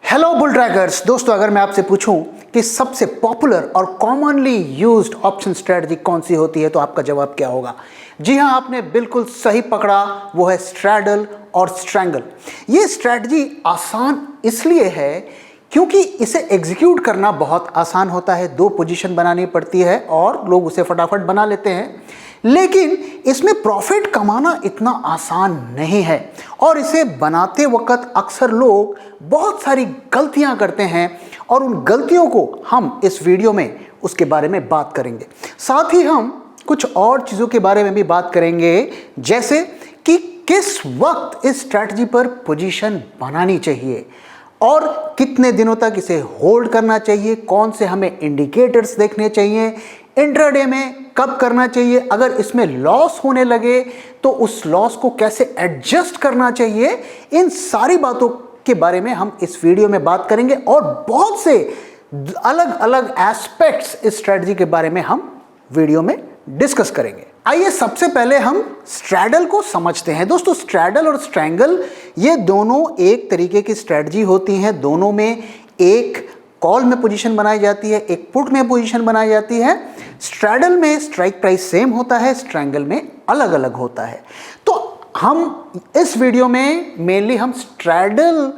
Hello bull trackers दोस्तों, अगर मैं आपसे पूछूं कि सबसे पॉपुलर और कॉमनली यूज्ड ऑप्शन स्ट्रेटजी कौन सी होती है तो आपका जवाब क्या होगा? जी हां, आपने बिल्कुल सही पकड़ा, वो है स्ट्रैडल और स्ट्रैंगल। ये स्ट्रेटजी आसान इसलिए है क्योंकि इसे एग्जीक्यूट करना बहुत आसान होता है। 2 पोजीशन बनानी पड़ती है और लोग उसे फटाफट बना लेते हैं, लेकिन इसमें प्रॉफिट कमाना इतना आसान नहीं है और इसे बनाते वक्त अक्सर लोग बहुत सारी गलतियां करते हैं और उन गलतियों को हम इस वीडियो में उसके बारे में बात करेंगे। साथ ही हम कुछ और चीज़ों के बारे में भी बात करेंगे, जैसे कि किस वक्त इस स्ट्रैटेजी पर पोजीशन बनानी चाहिए और कितने दिनों तक इसे होल्ड करना चाहिए, कौन से हमें इंडिकेटर्स देखने चाहिए, इंट्राडे में कब करना चाहिए, अगर इसमें लॉस होने लगे तो उस लॉस को कैसे एडजस्ट करना चाहिए। इन सारी बातों के बारे में हम इस वीडियो में बात करेंगे और बहुत से अलग अलग एस्पेक्ट्स इस स्ट्रेटजी के बारे में हम वीडियो में डिस्कस करेंगे। आइए सबसे पहले हम स्ट्रैडल को समझते हैं। दोस्तों, स्ट्रैडल और स्ट्रैंगल ये दोनों एक तरीके की स्ट्रेटजी होती हैं। दोनों में एक कॉल में पोजीशन बनाई जाती है, एक पुट में पोजीशन बनाई जाती है। स्ट्रैडल में स्ट्राइक प्राइस सेम होता है, स्ट्रैंगल में अलग अलग होता है। तो हम इस वीडियो में मेनली हम स्ट्रैडल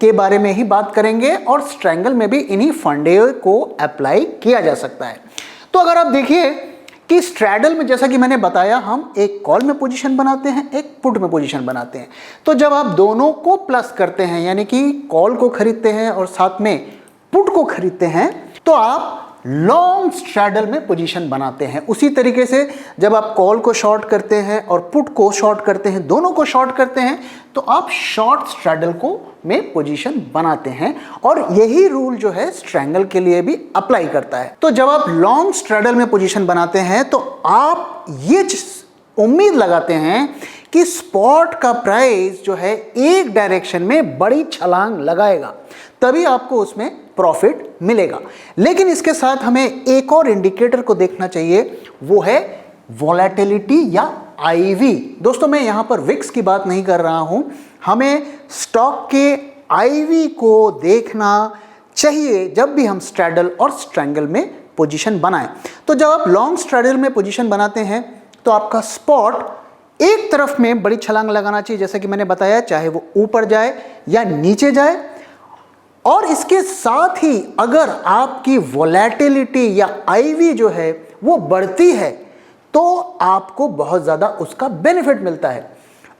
के बारे में ही बात करेंगे और स्ट्रैंगल में भी इन्हीं फंडे को अप्लाई किया जा सकता है। तो अगर आप देखिए कि स्ट्रैडल में, जैसा कि मैंने बताया, हम एक कॉल में पोजीशन बनाते हैं, एक पुट में पोजीशन बनाते हैं। तो जब आप दोनों को प्लस करते हैं, यानी कि कॉल को खरीदते हैं और साथ में पुट को खरीदते हैं, तो आप लॉन्ग स्ट्रैडल में पोजीशन बनाते हैं। उसी तरीके से जब आप कॉल को शॉर्ट करते हैं और पुट को शॉर्ट करते हैं, दोनों को शॉर्ट करते हैं, तो आप शॉर्ट स्ट्रैडल को में पोजीशन बनाते हैं और यही रूल जो है स्ट्रैंगल के लिए भी अप्लाई करता है। तो जब आप लॉन्ग स्ट्रैडल में पोजीशन बनाते हैं तो आप ये उम्मीद लगाते हैं कि स्पॉट का प्राइस जो है एक डायरेक्शन में बड़ी छलांग लगाएगा, तभी आपको उसमें प्रॉफिट मिलेगा। लेकिन इसके साथ हमें एक और इंडिकेटर को देखना चाहिए, वो है वोलेटिलिटी या आईवी। दोस्तों, मैं यहां पर विक्स की बात नहीं कर रहा हूं, हमें स्टॉक के आईवी को देखना चाहिए जब भी हम स्ट्रैडल और स्ट्रैंगल में पोजीशन बनाएं। तो जब आप लॉन्ग स्ट्रैडल में पोजीशन बनाते हैं तो आपका स्पॉट एक तरफ में बड़ी छलांग लगाना चाहिए, जैसा कि मैंने बताया, चाहे वो ऊपर जाए या नीचे जाए। और इसके साथ ही अगर आपकी वोलेटिलिटी या आईवी जो है वो बढ़ती है तो आपको बहुत ज़्यादा उसका बेनिफिट मिलता है।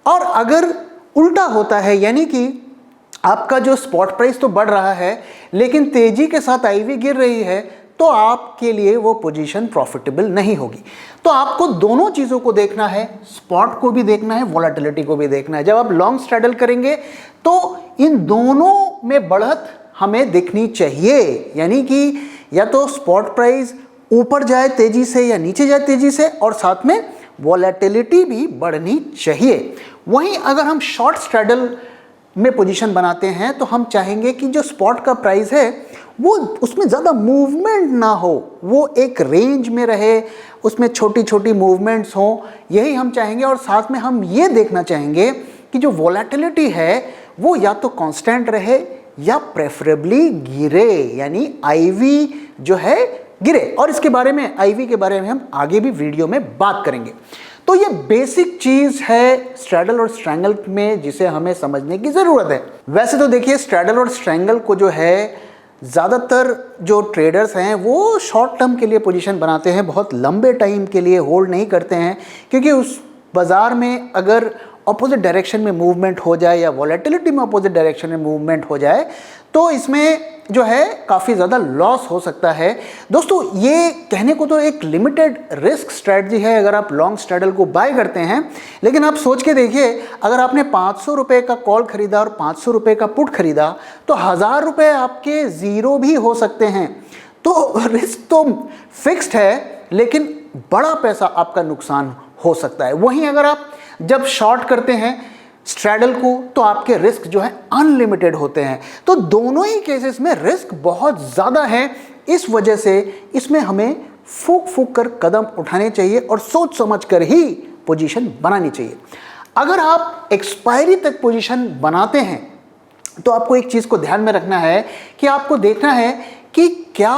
और अगर उल्टा होता है, यानी कि आपका जो स्पॉट प्राइस तो बढ़ रहा है लेकिन तेजी के साथ आईवी गिर रही है, तो आपके लिए वो पोजीशन प्रॉफिटेबल नहीं होगी। तो आपको दोनों चीज़ों को देखना है, स्पॉट को भी देखना है, वोलेटिलिटी को भी देखना है। जब आप लॉन्ग स्ट्रैडल करेंगे तो इन दोनों में बढ़त हमें दिखनी चाहिए, यानी कि या तो स्पॉट प्राइस ऊपर जाए तेजी से या नीचे जाए तेजी से, और साथ में वोलेटिलिटी भी बढ़नी चाहिए। वहीं अगर हम शॉर्ट स्ट्रैडल में पोजीशन बनाते हैं तो हम चाहेंगे कि जो स्पॉट का प्राइस है वो उसमें ज़्यादा मूवमेंट ना हो, वो एक रेंज में रहे, उसमें छोटी छोटी मूवमेंट्स हों, यही हम चाहेंगे। और साथ में हम ये देखना चाहेंगे कि जो वोलेटिलिटी है वो या तो कांस्टेंट रहे या प्रेफरेबली गिरे, यानी आईवी जो है गिरे। और इसके बारे में, आईवी के बारे में, हम आगे भी वीडियो में बात करेंगे। तो ये बेसिक चीज़ है स्ट्रैडल और स्ट्रैंगल में जिसे हमें समझने की ज़रूरत है। वैसे तो देखिए, स्ट्रैडल और स्ट्रैंगल को जो है ज़्यादातर जो ट्रेडर्स हैं वो शॉर्ट टर्म के लिए पोजीशन बनाते हैं, बहुत लंबे टाइम के लिए होल्ड नहीं करते हैं, क्योंकि उस बाज़ार में अगर अपोजिट डायरेक्शन में मूवमेंट हो जाए या वोलेटिलिटी में अपोजिट डायरेक्शन में मूवमेंट हो जाए तो इसमें जो है काफ़ी ज़्यादा लॉस हो सकता है। दोस्तों, ये कहने को तो एक लिमिटेड रिस्क स्ट्रैटजी है अगर आप लॉन्ग स्ट्रैडल को बाय करते हैं, लेकिन आप सोच के देखिए, अगर आपने 500 रुपये का कॉल खरीदा और 500 रुपये का पुट खरीदा तो 1000 रुपये आपके ज़ीरो भी हो सकते हैं। तो रिस्क तो फिक्स्ड है, लेकिन बड़ा पैसा आपका नुकसान हो सकता है। वहीं अगर आप जब शॉर्ट करते हैं स्ट्रैडल को तो आपके रिस्क जो है अनलिमिटेड होते हैं। तो दोनों ही केसेस में रिस्क बहुत ज़्यादा है, इस वजह से इसमें हमें फूक कर कदम उठाने चाहिए और सोच समझ कर ही पोजीशन बनानी चाहिए। अगर आप एक्सपायरी तक पोजीशन बनाते हैं तो आपको एक चीज़ को ध्यान में रखना है कि आपको देखना है कि क्या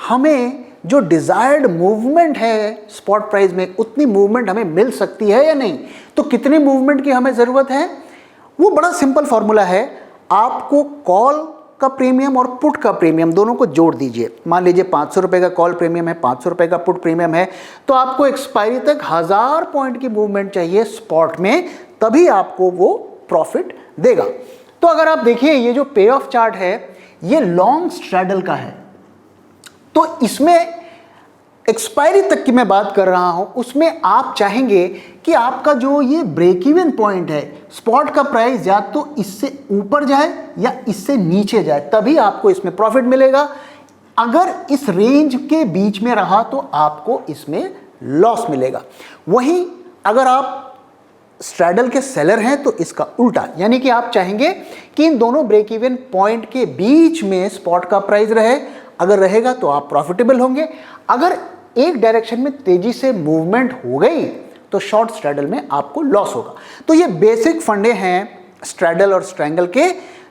हमें जो डिज़ायर्ड मूवमेंट है स्पॉट प्राइस में, उतनी मूवमेंट हमें मिल सकती है या नहीं। तो कितनी मूवमेंट की हमें ज़रूरत है, वो बड़ा सिंपल फॉर्मूला है। आपको कॉल का प्रीमियम और पुट का प्रीमियम दोनों को जोड़ दीजिए। मान लीजिए 500 रुपये का कॉल प्रीमियम है, 500 रुपये का पुट प्रीमियम है, तो आपको एक्सपायरी तक 1000 पॉइंट की मूवमेंट चाहिए स्पॉट में, तभी आपको वो प्रॉफिट देगा। तो अगर आप देखिए ये जो पे ऑफ चार्ट है ये लॉन्ग स्ट्रैडल का है, तो इसमें एक्सपायरी तक की मैं बात कर रहा हूं, उसमें आप चाहेंगे कि आपका जो ये ब्रेक इवन पॉइंट है, स्पॉट का प्राइस या तो इससे ऊपर जाए या इससे नीचे जाए, तभी आपको इसमें प्रॉफिट मिलेगा। अगर इस रेंज के बीच में रहा तो आपको इसमें लॉस मिलेगा। वहीं अगर आप स्ट्रैडल के सेलर हैं तो इसका उल्टा, यानी कि आप चाहेंगे कि इन दोनों ब्रेक इवन पॉइंट के बीच में स्पॉट का प्राइस रहे। अगर रहेगा तो आप प्रॉफिटेबल होंगे। अगर एक डायरेक्शन में तेजी से मूवमेंट हो गई तो शॉर्ट स्ट्रैडल में आपको लॉस होगा। तो ये बेसिक फंडे हैं स्ट्रैडल और स्ट्रैंगल के,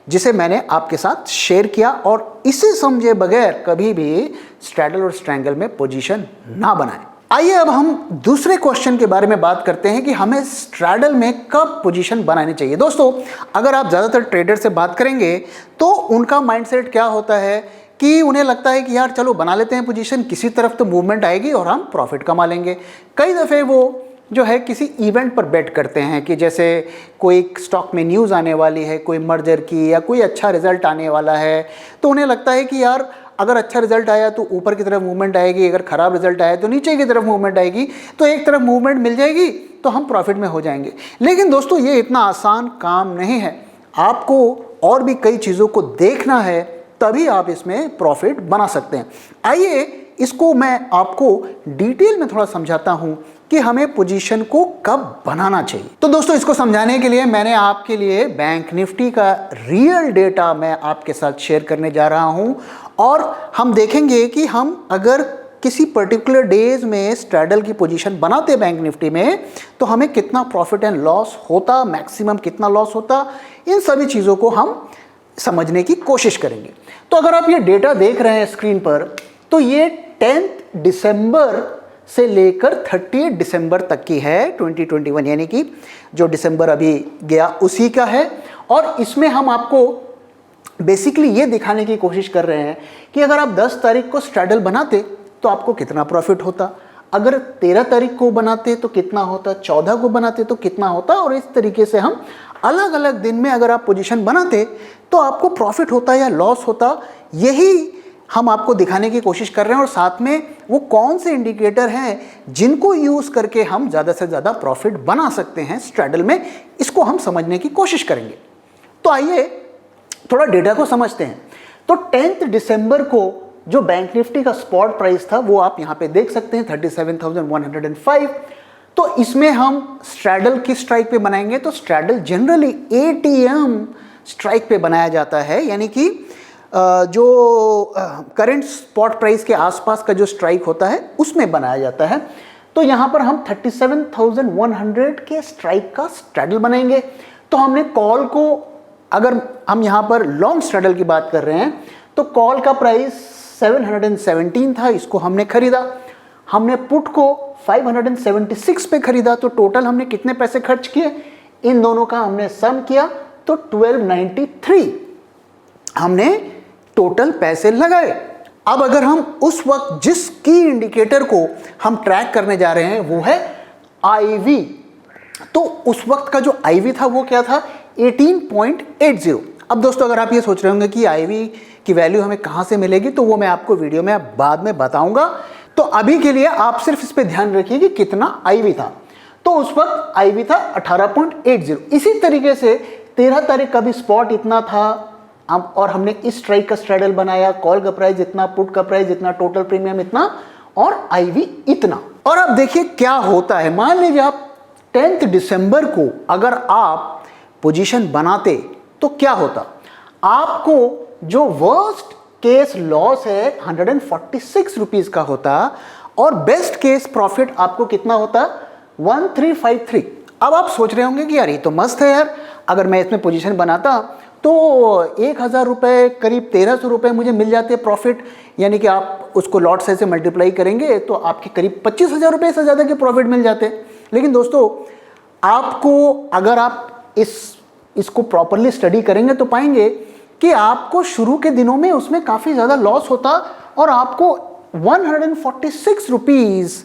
जिसे मैंने आपके साथ शेयर किया, और इसे समझे बगैर कभी भी स्ट्रैडल और स्ट्रैंगल में पोजीशन ना बनाएं। आइए अब हम दूसरे क्वेश्चन के बारे में बात करते हैं कि हमें स्ट्रैडल में कब पोजीशन बनानी चाहिए। दोस्तों, अगर आप ज़्यादातर ट्रेडर से बात करेंगे तो उनका माइंडसेट क्या होता है कि उन्हें लगता है कि यार चलो बना लेते हैं पोजीशन, किसी तरफ तो मूवमेंट आएगी और हम प्रॉफिट कमा लेंगे। कई दफ़े वो जो है किसी इवेंट पर बेट करते हैं कि जैसे कोई स्टॉक में न्यूज़ आने वाली है, कोई मर्जर की, या कोई अच्छा रिजल्ट आने वाला है, तो उन्हें लगता है कि यार अगर अच्छा रिजल्ट आया तो ऊपर की तरफ मूवमेंट आएगी, अगर ख़राब रिजल्ट आया तो नीचे की तरफ मूवमेंट आएगी, तो एक तरफ मूवमेंट मिल जाएगी तो हम प्रॉफिट में हो जाएंगे। लेकिन दोस्तों ये इतना आसान काम नहीं है, आपको और भी कई चीज़ों को देखना है, तभी आप इसमें प्रॉफिट बना सकते हैं। आइए इसको मैं आपको डिटेल में थोड़ा समझाता हूं कि हमें पोजीशन को कब बनाना चाहिए। तो दोस्तों इसको समझाने के लिए मैंने आपके लिए बैंक निफ्टी का रियल डेटा मैं आपके साथ शेयर करने जा रहा हूं, और हम देखेंगे कि हम अगर किसी पर्टिकुलर डेज में स्ट्रैडल की पोजीशन बनाते बैंक निफ्टी में तो हमें कितना प्रॉफिट एंड लॉस होता, मैक्सिमम कितना लॉस होता, इन सभी चीज़ों को हम समझने की कोशिश करेंगे। तो अगर आप ये डेटा देख रहे हैं स्क्रीन पर, तो ये 10 दिसंबर से लेकर 30 दिसंबर तक की है 2021, यानी कि जो दिसंबर अभी गया उसी का है। और इसमें हम आपको बेसिकली ये दिखाने की कोशिश कर रहे हैं कि अगर आप 10 तारीख को स्ट्रैडल बनाते तो आपको कितना प्रॉफिट होता, अगर 13 तारीख को बनाते तो कितना होता, 14 को बनाते तो कितना होता, और इस तरीके से हम अलग अलग दिन में अगर आप पोजीशन बनाते तो आपको प्रॉफिट होता या लॉस होता, यही हम आपको दिखाने की कोशिश कर रहे हैं। और साथ में वो कौन से इंडिकेटर हैं जिनको यूज़ करके हम ज़्यादा से ज़्यादा प्रॉफिट बना सकते हैं स्ट्रैडल में, इसको हम समझने की कोशिश करेंगे। तो आइए थोड़ा डेटा को समझते हैं। तो 10 दिसंबर को जो बैंक निफ्टी का स्पॉट प्राइस था वो आप यहाँ पे देख सकते हैं 37,105। तो इसमें हम स्ट्रैडल किस स्ट्राइक पे बनाएंगे, तो स्ट्रैडल जनरली ATM स्ट्राइक पे बनाया जाता है, यानी कि जो करंट स्पॉट प्राइस के आसपास का जो स्ट्राइक होता है उसमें बनाया जाता है। तो यहाँ पर हम 37,100 के स्ट्राइक का स्ट्रैडल बनाएंगे। तो हमने कॉल को, अगर हम यहाँ पर लॉन्ग स्ट्रैडल की बात कर रहे हैं, तो कॉल का प्राइस 717 था, इसको हमने खरीदा। हमने पुट को 576 पे खरीदा, तो टोटल हमने कितने पैसे खर्च किए, इन दोनों का हमने सम किया तो 1293 हमने टोटल पैसे लगाए। अब अगर हम उस वक्त जिस की इंडिकेटर को हम ट्रैक करने जा रहे हैं वो है IV, तो उस वक्त का जो IV था वो क्या था, 18.80। अब दोस्तों अगर आप ये सोच रहे होंगे कि IV की वैल्यू हमें कहाँ से मिलेगी, तो वो मैं आपको वीडियो में बाद में बताऊंगा। तो अभी के लिए आप सिर्फ इस पे ध्यान रखिए कि कितना IV था। तो उस वक्त IV था 18.80। इसी तरीके से 13 तारीख का भी स्पॉट इतना था, और हमने इस स्ट्राइक का स्ट्रैडल बनाया, कॉल का प्राइस इतना, पुट का प्राइस इतना, टोटल प्रीमियम इतना और IV इतना। और अब देखिए क्या होता है। मान लीजिए आप 10 दिसंबर को अगर आप पोजीशन बनाते तो क्या होता, आपको जो वर्स्ट केस लॉस है 146 रुपीज का होता, और बेस्ट केस प्रॉफिट आपको कितना होता, 1353। अब आप सोच रहे होंगे कि यार ये तो मस्त है यार, अगर मैं इसमें पोजीशन बनाता तो 1,000 रुपये करीब 1,300 रुपये मुझे मिल जाते प्रॉफिट, यानी कि आप उसको लॉट साइज से मल्टीप्लाई करेंगे तो आपके करीब 25,000 रुपये से ज़्यादा के प्रॉफिट मिल जाते। लेकिन दोस्तों आपको, अगर आप इसको प्रॉपरली स्टडी करेंगे तो पाएंगे कि आपको शुरू के दिनों में उसमें काफ़ी ज़्यादा लॉस होता और आपको 146 रुपीज़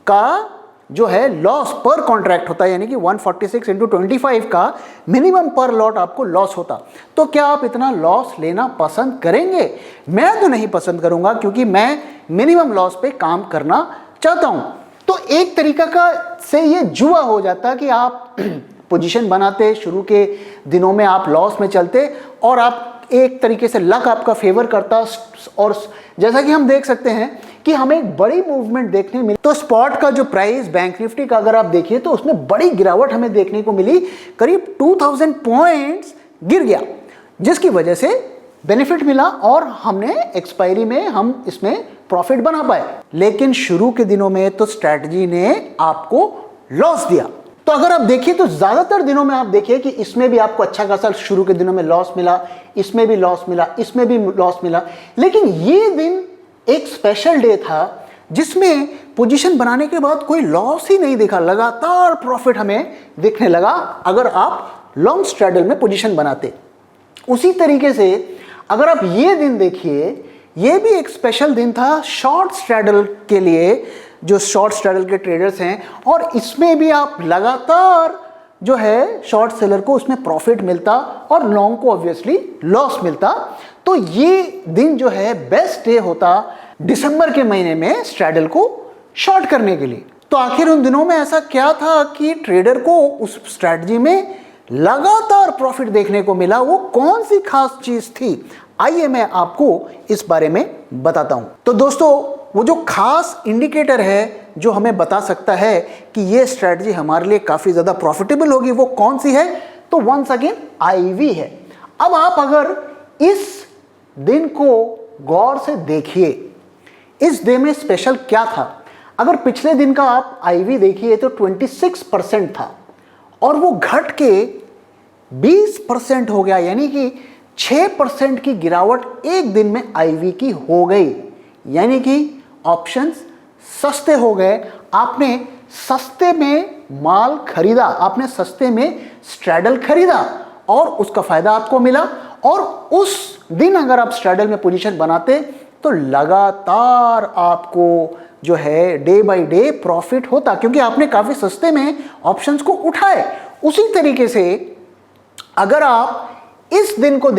का जो है लॉस पर कॉन्ट्रैक्ट होता है, यानी कि 146 इंटू 25 का मिनिमम पर लॉट आपको लॉस होता। तो क्या आप इतना लॉस लेना पसंद करेंगे? मैं तो नहीं पसंद करूंगा, क्योंकि मैं मिनिमम लॉस पे काम करना चाहता हूं। तो एक तरीका का से ये जुआ हो जाता कि आप पोजीशन बनाते, शुरू के दिनों में आप लॉस में चलते और आप एक तरीके से लक आपका फेवर करता, और जैसा कि हम देख सकते हैं कि हमें एक बड़ी मूवमेंट देखने मिली। तो स्पॉट का जो प्राइस बैंक निफ्टी का अगर आप देखिए तो उसमें बड़ी गिरावट हमें देखने को मिली, करीब 2000 पॉइंट्स गिर गया, जिसकी वजह से बेनिफिट मिला और हमने एक्सपायरी में हम इसमें प्रॉफिट बना पाए। लेकिन शुरू के दिनों में तो स्ट्रैटेजी ने आपको लॉस दिया। तो अगर आप देखिए तो ज्यादातर दिनों में आप देखिए कि इसमें भी आपको अच्छा खासा शुरू के दिनों में लॉस मिला, इसमें भी लॉस मिला, इसमें भी लॉस मिला। लेकिन ये दिन एक स्पेशल डे था जिसमें पोजीशन बनाने के बाद कोई लॉस ही नहीं दिखा, लगातार प्रॉफिट हमें दिखने लगा अगर आप लॉन्ग स्ट्रैडल में पोजीशन बनाते। उसी तरीके से अगर आप ये दिन देखिए, ये भी एक स्पेशल दिन था शॉर्ट स्ट्रैडल के लिए, जो शॉर्ट स्ट्रैडल के ट्रेडर्स हैं, और इसमें भी आप लगातार जो है शॉर्ट सेलर को उसमें प्रॉफिट मिलता और लॉन्ग को ऑब्वियसली लॉस मिलता। तो ये दिन जो है बेस्ट डे होता दिसंबर के महीने में स्ट्रैडल को शॉर्ट करने के लिए। तो आखिर उन दिनों में ऐसा क्या था कि ट्रेडर को उस स्ट्रैटेजी में लगातार प्रॉफिट देखने को मिला? वो कौन सी खास चीज थी? आइए मैं आपको इस बारे में बताता हूं। तो दोस्तों वो जो खास इंडिकेटर है जो हमें बता सकता है कि ये स्ट्रैटेजी हमारे लिए काफी ज्यादा प्रॉफिटेबल होगी, वो कौन सी है? तो वंस अगेन आईवी है। अब आप अगर इस दिन को गौर से देखिए, इस डे में स्पेशल क्या था? अगर पिछले दिन का आप आईवी देखिए तो 26% था और वो घट के 20% हो गया, यानी कि 6% की गिरावट एक दिन में आईवी की हो गई। यानी कि ऑप्शंस सस्ते हो गए, आपने सस्ते में माल खरीदा, आपने सस्ते में स्ट्रैडल खरीदा और उसका फायदा आपको मिला। और उस दिन अगर आप स्ट्रैडल में पोजीशन बनाते तो लगातार आपको जो है डे बाय डे प्रॉफिट होता, क्योंकि आपने काफी सस्ते में ऑप्शंस को उठाए। उसी तरीके से अगर आप इस दिन को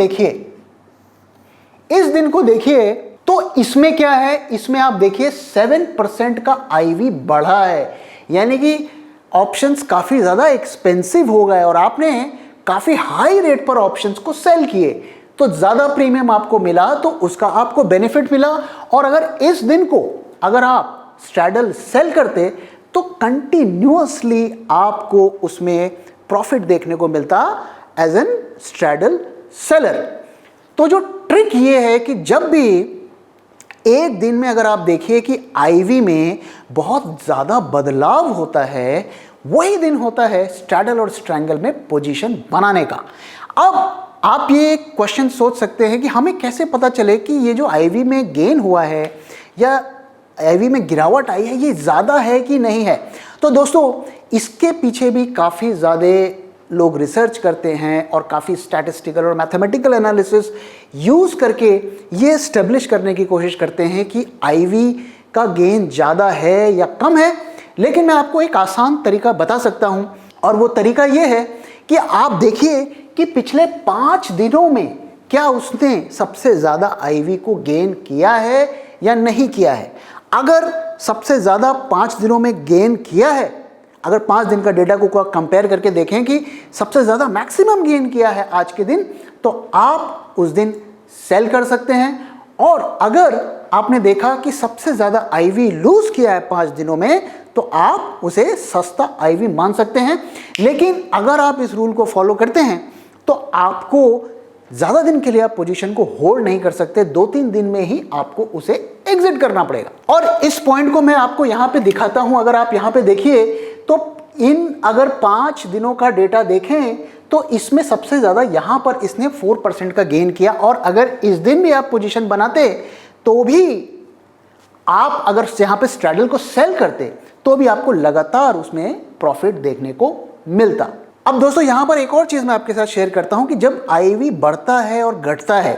देखिए तो इसमें क्या है? इसमें आप देखिए 7% का आईवी बढ़ा है, यानी कि ऑप्शंस काफी ज्यादा एक्सपेंसिव हो गए और आपने काफी हाई रेट पर ऑप्शंस को सेल किए, तो ज्यादा प्रीमियम आपको मिला, तो उसका आपको बेनिफिट मिला। और अगर इस दिन को अगर आप स्ट्रैडल सेल करते तो कंटिन्यूअसली आपको उसमें प्रॉफिट देखने को मिलता एज एन स्ट्रैडल सेलर। तो जो ट्रिक ये है कि जब भी एक दिन में अगर आप देखिए कि आईवी में बहुत ज्यादा बदलाव होता है, वही दिन होता है स्ट्रैडल और स्ट्रैंगल में पोजीशन बनाने का। अब आप ये क्वेश्चन सोच सकते हैं कि हमें कैसे पता चले कि ये जो आईवी में गेन हुआ है या आईवी में गिरावट आई है ये ज़्यादा है कि नहीं है? तो दोस्तों इसके पीछे भी काफ़ी ज़्यादा लोग रिसर्च करते हैं और काफ़ी स्टैटिस्टिकल और मैथमेटिकल एनालिसिस यूज़ करके ये एस्टेब्लिश करने की कोशिश करते हैं कि आईवी का गेन ज़्यादा है या कम है। लेकिन मैं आपको एक आसान तरीका बता सकता हूं, और वो तरीका ये है कि आप देखिए कि पिछले 5 दिनों में क्या उसने सबसे ज़्यादा आईवी को गेन किया है या नहीं किया है। अगर सबसे ज़्यादा 5 दिनों में गेन किया है, अगर 5 दिन का डेटा को कंपेयर करके देखें कि सबसे ज़्यादा मैक्सिमम गेन किया है आज के दिन, तो आप उस दिन सेल कर सकते हैं। और अगर आपने देखा कि सबसे ज़्यादा आईवी लूज किया है 5 दिनों में, तो आप उसे सस्ता आईवी मान सकते हैं। लेकिन अगर आप इस रूल को फॉलो करते हैं तो आपको ज़्यादा दिन के लिए आप पोजीशन को होल्ड नहीं कर सकते, 2-3 दिन में ही आपको उसे एग्जिट करना पड़ेगा। और इस पॉइंट को मैं आपको यहाँ पे दिखाता हूँ। अगर आप यहाँ पे देखिए तो अगर 5 दिनों का डेटा देखें तो इसमें सबसे ज़्यादा यहाँ पर इसने 4% का गेन किया। और अगर इस दिन भी आप पोजीशन बनाते तो भी आप अगर यहाँ पे स्ट्रैडल को सेल करते तो भी आपको लगातार उसमें प्रॉफिट देखने को मिलता। अब दोस्तों यहाँ पर एक और चीज़ मैं आपके साथ शेयर करता हूँ कि जब आईवी बढ़ता है और घटता है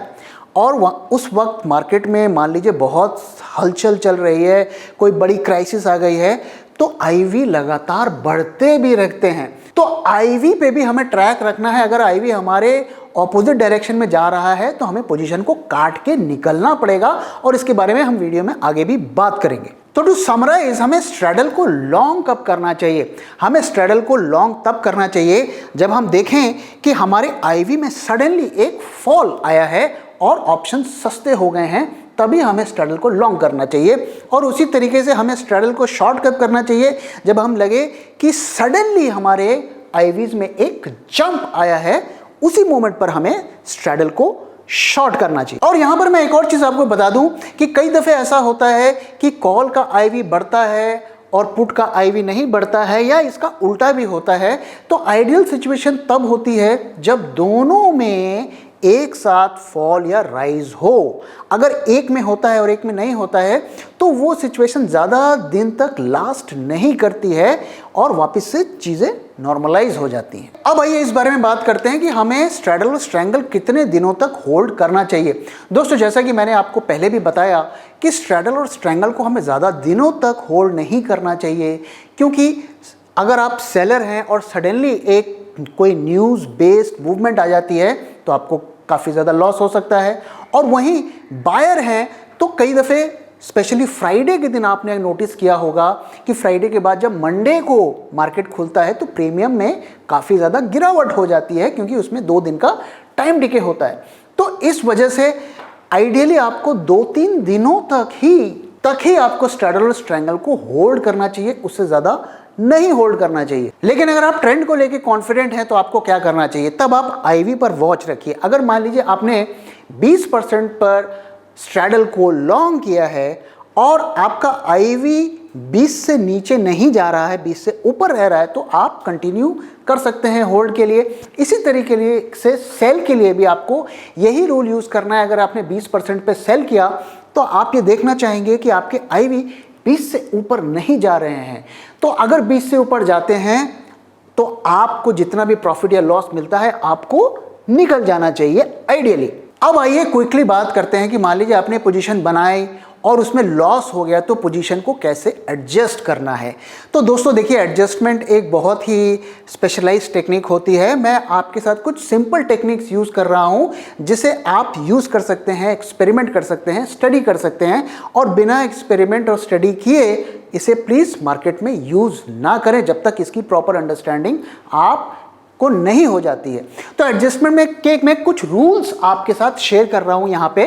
और उस वक्त मार्केट में मान लीजिए बहुत हलचल चल रही है, कोई बड़ी क्राइसिस आ गई है, तो आईवी लगातार बढ़ते भी रहते हैं। तो आईवी पे भी हमें ट्रैक रखना है। अगर आईवी हमारे ऑपोजिट डायरेक्शन में जा रहा है तो हमें पोजीशन को काट के निकलना पड़ेगा, और इसके बारे में हम वीडियो में आगे भी बात करेंगे। तो टू समराइज, हमें स्ट्रैडल को लॉन्ग कब करना चाहिए? हमें स्ट्रैडल को लॉन्ग तब करना चाहिए जब हम देखें कि हमारे आईवी में सडनली एक फॉल आया है और ऑप्शन सस्ते हो गए हैं, तभी हमें स्ट्रैडल को लॉन्ग करना चाहिए। और उसी तरीके से हमें स्ट्रैडल को शॉर्ट कब करना चाहिए? जब हम लगे कि सडनली हमारे आईवीज में एक जंप आया है, उसी मोमेंट पर हमें स्ट्रैडल को शॉर्ट करना चाहिए। और यहां पर मैं एक और चीज आपको बता दूं कि कई दफे ऐसा होता है कि कॉल का आईवी बढ़ता है और पुट का आईवी नहीं बढ़ता है, या इसका उल्टा भी होता है। तो आइडियल सिचुएशन तब होती है जब दोनों में एक साथ फॉल या राइज हो। अगर एक में होता है और एक में नहीं होता है तो वो सिचुएशन ज़्यादा दिन तक लास्ट नहीं करती है और वापस से चीज़ें नॉर्मलाइज हो जाती हैं। अब आइए इस बारे में बात करते हैं कि हमें स्ट्रैडल और स्ट्रैंगल कितने दिनों तक होल्ड करना चाहिए। दोस्तों, जैसा कि मैंने आपको पहले भी बताया कि स्ट्रैडल और स्ट्रैंगल को हमें ज़्यादा दिनों तक होल्ड नहीं करना चाहिए, क्योंकि अगर आप सेलर हैं और सडनली एक कोई न्यूज़ बेस्ड मूवमेंट आ जाती है तो आपको काफ़ी ज़्यादा लॉस हो सकता है। और वहीं बायर हैं तो कई दफ़े स्पेशली फ्राइडे के दिन आपने नोटिस किया होगा कि फ्राइडे के बाद जब मंडे को मार्केट खुलता है तो प्रीमियम में काफ़ी ज़्यादा गिरावट हो जाती है, क्योंकि उसमें 2 दिन का टाइम डिके होता है। तो इस वजह से आइडियली आपको 2-3 दिनों तक ही आपको स्ट्रैडल और स्ट्रैंगल को होल्ड करना चाहिए, उससे ज़्यादा नहीं होल्ड करना चाहिए। लेकिन अगर आप ट्रेंड को लेके कॉन्फिडेंट हैं तो आपको क्या करना चाहिए? तब आप आईवी पर वॉच रखिए। अगर मान लीजिए आपने 20% पर स्ट्रैडल को लॉन्ग किया है और आपका आईवी 20 से नीचे नहीं जा रहा है, 20 से ऊपर रह रहा है, तो आप कंटिन्यू कर सकते हैं होल्ड के लिए। इसी तरीके से सेल के लिए भी आपको यही रूल यूज़ करना है। अगर आपने 20% पे सेल किया तो आप ये देखना चाहेंगे कि आपके आईवी 20 से ऊपर नहीं जा रहे हैं। तो अगर 20 से ऊपर जाते हैं तो आपको जितना भी प्रॉफिट या लॉस मिलता है आपको निकल जाना चाहिए आइडियली। अब आइए क्विकली बात करते हैं कि मान लीजिए आपने पोजीशन बनाई और उसमें लॉस हो गया तो पोजीशन को कैसे एडजस्ट करना है। तो दोस्तों देखिए, एडजस्टमेंट एक बहुत ही स्पेशलाइज्ड टेक्निक होती है। मैं आपके साथ कुछ सिंपल टेक्निक्स यूज़ कर रहा हूं जिसे आप यूज़ कर सकते हैं, एक्सपेरिमेंट कर सकते हैं, स्टडी कर सकते हैं। और बिना एक्सपेरिमेंट और स्टडी किए इसे प्लीज़ मार्केट में यूज़ ना करें जब तक इसकी प्रॉपर अंडरस्टैंडिंग आपको नहीं हो जाती है। तो एडजस्टमेंट में मैं कुछ रूल्स आपके साथ शेयर कर रहा हूँ यहाँ पे।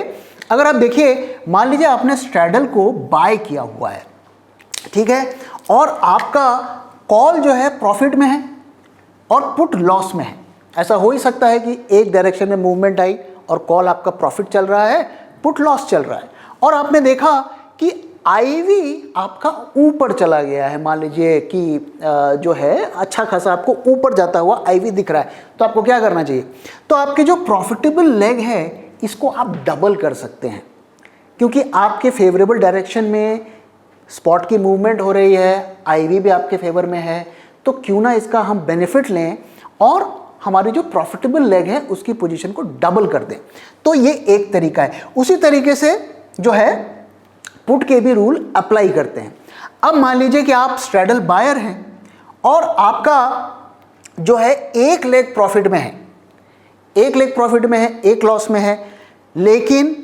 अगर आप देखिए, मान लीजिए आपने स्ट्रैडल को बाय किया हुआ है, ठीक है, और आपका कॉल जो है प्रॉफिट में है और पुट लॉस में है। ऐसा हो ही सकता है कि एक डायरेक्शन में मूवमेंट आई और कॉल आपका प्रॉफिट चल रहा है, पुट लॉस चल रहा है। और आपने देखा कि आईवी आपका ऊपर चला गया है, मान लीजिए कि जो है अच्छा खासा आपको ऊपर जाता हुआ आईवी दिख रहा है, तो आपको क्या करना चाहिए? तो आपके जो प्रॉफिटेबल लेग है इसको आप डबल कर सकते हैं, क्योंकि आपके फेवरेबल डायरेक्शन में स्पॉट की मूवमेंट हो रही है, आईवी भी आपके फेवर में है, तो क्यों ना इसका हम बेनिफिट लें और हमारी जो प्रॉफिटेबल लेग है उसकी पोजीशन को डबल कर दें। तो ये एक तरीका है। उसी तरीके से जो है पुट के भी रूल अप्लाई करते हैं। अब मान लीजिए कि आप स्ट्रैडल बायर हैं और आपका जो है एक लेग प्रॉफिट में है, एक लेग प्रॉफिट में है, एक लॉस में है, लेकिन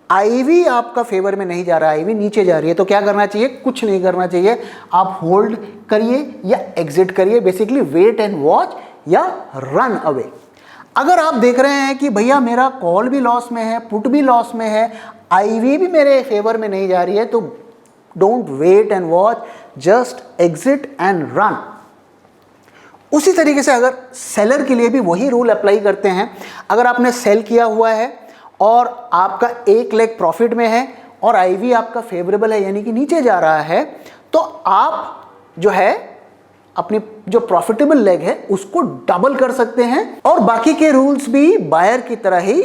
आईवी आपका फेवर में नहीं जा रहा है, आईवी नीचे जा रही है। तो क्या करना चाहिए? कुछ नहीं करना चाहिए, आप होल्ड करिए या एग्जिट करिए, बेसिकली वेट एंड वॉच या रन अवे। अगर आप देख रहे हैं कि भैया मेरा कॉल भी लॉस में है, पुट भी लॉस में है, आईवी भी मेरे फेवर में नहीं जा रही है, तो don't wait and watch, just exit and run. उसी तरीके से अगर सेलर के लिए भी वही रूल अप्लाई करते हैं। अगर आपने सेल किया हुआ है और आपका एक लेग प्रॉफिट में है और आईवी आपका फेवरेबल है, यानी कि नीचे जा रहा है, तो आप जो है अपनी जो प्रॉफिटेबल लेग है उसको डबल कर सकते हैं, और बाकी के रूल्स भी बायर की तरह ही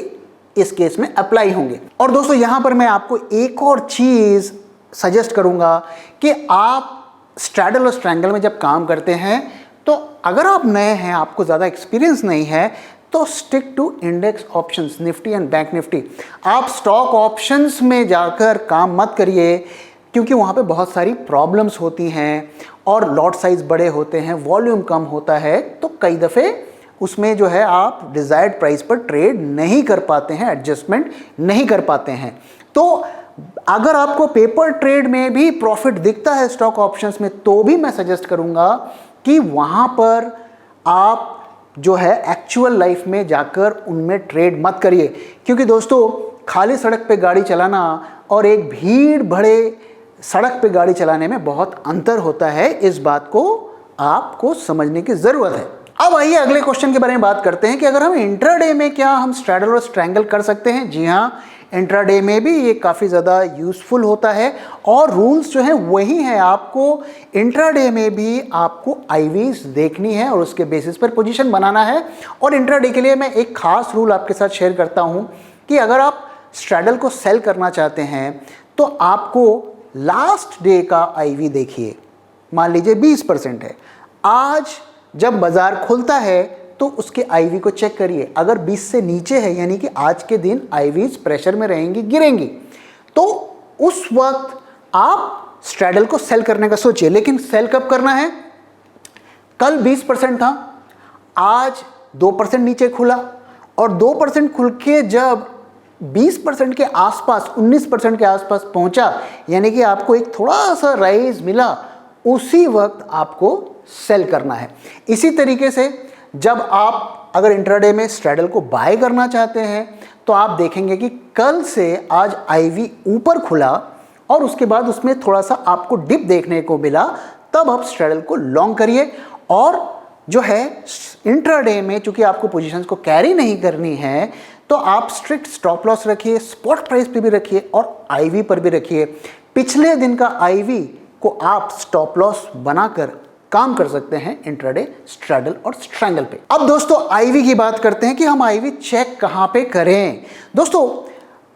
इस केस में अप्लाई होंगे। और दोस्तों यहां पर मैं आपको एक और चीज सजेस्ट करूंगा कि आप स्ट्रैडल और स्ट्रैंगल में जब काम करते हैं तो अगर आप नए हैं, आपको ज़्यादा एक्सपीरियंस नहीं है, तो stick to index options, Nifty and bank Nifty. आप स्टॉक ऑप्शंस में जाकर काम मत करिए, क्योंकि वहाँ पे बहुत सारी प्रॉब्लम्स होती हैं और लॉट साइज बड़े होते हैं, वॉल्यूम कम होता है, तो कई दफ़े उसमें जो है आप डिज़ायर्ड प्राइस पर ट्रेड नहीं कर पाते हैं, एडजस्टमेंट नहीं कर पाते हैं। तो अगर आपको पेपर ट्रेड में भी प्रॉफिट दिखता है स्टॉक ऑप्शंस में, तो भी मैं सजेस्ट करूंगा कि वहां पर आप जो है एक्चुअल लाइफ में जाकर उनमें ट्रेड मत करिए, क्योंकि दोस्तों खाली सड़क पे गाड़ी चलाना और एक भीड़ भरे सड़क पे गाड़ी चलाने में बहुत अंतर होता है। इस बात को आपको समझने की ज़रूरत है। अब आइए अगले क्वेश्चन के बारे में बात करते हैं कि अगर हम इंट्राडे में क्या हम स्ट्रैडल और स्ट्रैंगल कर सकते हैं। जी हाँ, इंट्राडे में भी ये काफ़ी ज़्यादा यूज़फुल होता है और रूल्स जो हैं वही हैं। आपको इंट्राडे में भी आपको आईवीज देखनी है और उसके बेसिस पर पोजीशन बनाना है। और इंट्राडे के लिए मैं एक खास रूल आपके साथ शेयर करता हूँ कि अगर आप स्ट्रैडल को सेल करना चाहते हैं तो आपको लास्ट डे का आईवी देखिए। मान लीजिए 20% है, आज जब बाज़ार खुलता है तो उसके आईवी को चेक करिए। अगर 20 से नीचे है, यानी कि आज के दिन आईवीज प्रेशर में रहेंगी, गिरेंगी, तो उस वक्त आप स्ट्रैडल को सेल करने का सोचिए। लेकिन सेल कब करना है? कल 20% था, आज 2% नीचे खुला और 2% खुल के जब 20% के आसपास, 19% के आसपास पहुंचा, यानी कि आपको एक थोड़ा सा राइज मिला, उसी वक्त आपको सेल करना है। इसी तरीके से जब आप अगर इंट्राडे में स्ट्रैडल को बाय करना चाहते हैं तो आप देखेंगे कि कल से आज आईवी ऊपर खुला और उसके बाद उसमें थोड़ा सा आपको डिप देखने को मिला, तब आप स्ट्रैडल को लॉन्ग करिए। और जो है इंट्राडे में चूंकि आपको पोजीशंस को कैरी नहीं करनी है, तो आप स्ट्रिक्ट स्टॉप लॉस रखिए, स्पॉट प्राइस पे भी रखिए और आईवी पर भी रखिए। पिछले दिन का आईवी को आप स्टॉप लॉस बनाकर काम कर सकते हैं इंट्राडे, स्ट्रैडल और स्ट्रैंगल पे। अब दोस्तों आईवी की बात करते हैं कि हम आईवी चेक कहां पे करें। दोस्तों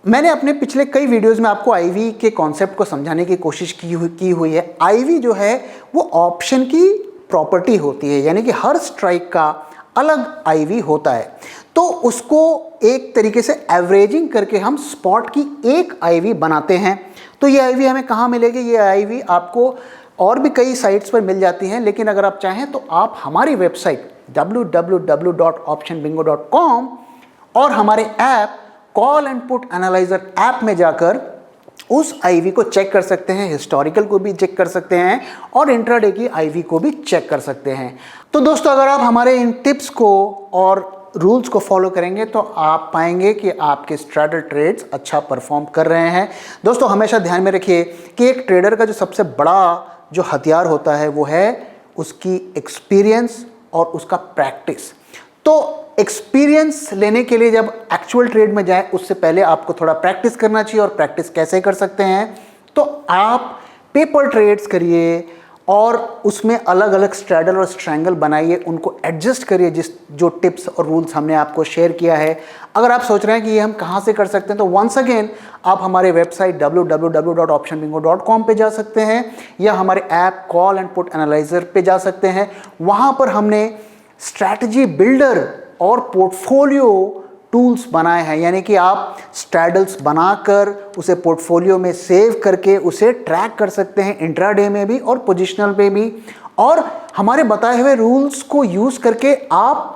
मैंने अपने पिछले कई वीडियोस में आपको आईवी के कॉन्सेप्ट को समझाने की कोशिश की हुई है। आईवी जो है वो ऑप्शन की प्रॉपर्टी होती है, यानी कि हर स्ट्राइक का अलग आईवी होता है, तो उसको एक तरीके से एवरेजिंग करके हम स्पॉट की एक आईवी बनाते हैं। तो ये आईवी हमें कहाँ मिलेगी? ये आईवी आपको और भी कई साइट्स पर मिल जाती हैं, लेकिन अगर आप चाहें तो आप हमारी वेबसाइट www.optionbingo.com और हमारे app call and put analyser app में जाकर उस आईवी को चेक कर सकते हैं, हिस्टोरिकल को भी चेक कर सकते हैं और इंट्राडे की आईवी को भी चेक कर सकते हैं। तो दोस्तों अगर आप हमारे इन टिप्स को और रूल्स को फॉलो करेंगे तो आप पाएंगे कि आपके स्ट्रैडल ट्रेड्स अच्छा परफॉर्म कर रहे हैं। दोस्तों हमेशा ध्यान में रखिए कि एक ट्रेडर का जो सबसे बड़ा जो हथियार होता है वो है उसकी एक्सपीरियंस और उसका प्रैक्टिस। तो एक्सपीरियंस लेने के लिए जब एक्चुअल ट्रेड में जाए उससे पहले आपको थोड़ा प्रैक्टिस करना चाहिए। और प्रैक्टिस कैसे कर सकते हैं? तो आप पेपर ट्रेड्स करिए और उसमें अलग अलग स्ट्रैडल और स्ट्रैंगल बनाइए, उनको एडजस्ट करिए जिस जो टिप्स और रूल्स हमने आपको शेयर किया है। अगर आप सोच रहे हैं कि ये हम कहाँ से कर सकते हैं, तो वंस अगेन आप हमारे वेबसाइट www.optionbingo.com पे जा सकते हैं या हमारे app call and put analyser पे जा सकते हैं। वहाँ पर हमने स्ट्रैटेजी बिल्डर और पोर्टफोलियो टूल्स बनाए हैं, यानी कि आप स्ट्रैडल्स बनाकर उसे पोर्टफोलियो में सेव करके उसे ट्रैक कर सकते हैं इंट्राडे में भी और पोजिशनल पे भी। और हमारे बताए हुए रूल्स को यूज़ करके आप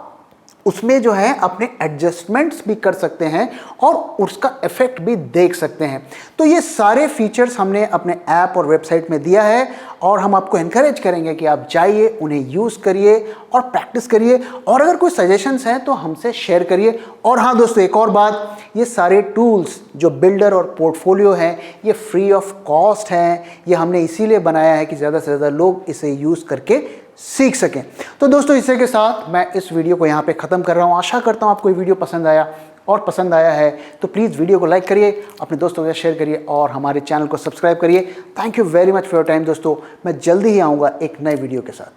उसमें जो है अपने एडजस्टमेंट्स भी कर सकते हैं और उसका इफेक्ट भी देख सकते हैं। तो ये सारे फीचर्स हमने अपने ऐप और वेबसाइट में दिया है और हम आपको एनकरेज करेंगे कि आप जाइए, उन्हें यूज़ करिए और प्रैक्टिस करिए। और अगर कोई सजेशंस हैं तो हमसे शेयर करिए। और हाँ दोस्तों, एक और बात, ये सारे टूल्स जो बिल्डर और पोर्टफोलियो हैं ये फ्री ऑफ कॉस्ट हैं। ये हमने इसीलिए बनाया है कि ज़्यादा से ज़्यादा लोग इसे यूज़ करके सीख सकें। तो दोस्तों इसी के साथ मैं इस वीडियो को यहाँ पे ख़त्म कर रहा हूँ। आशा करता हूँ आपको ये वीडियो पसंद आया, और पसंद आया है तो प्लीज़ वीडियो को लाइक करिए, अपने दोस्तों के साथ शेयर करिए और हमारे चैनल को सब्सक्राइब करिए। Thank you very much for your time दोस्तों। मैं जल्दी ही आऊँगा एक नए वीडियो के साथ।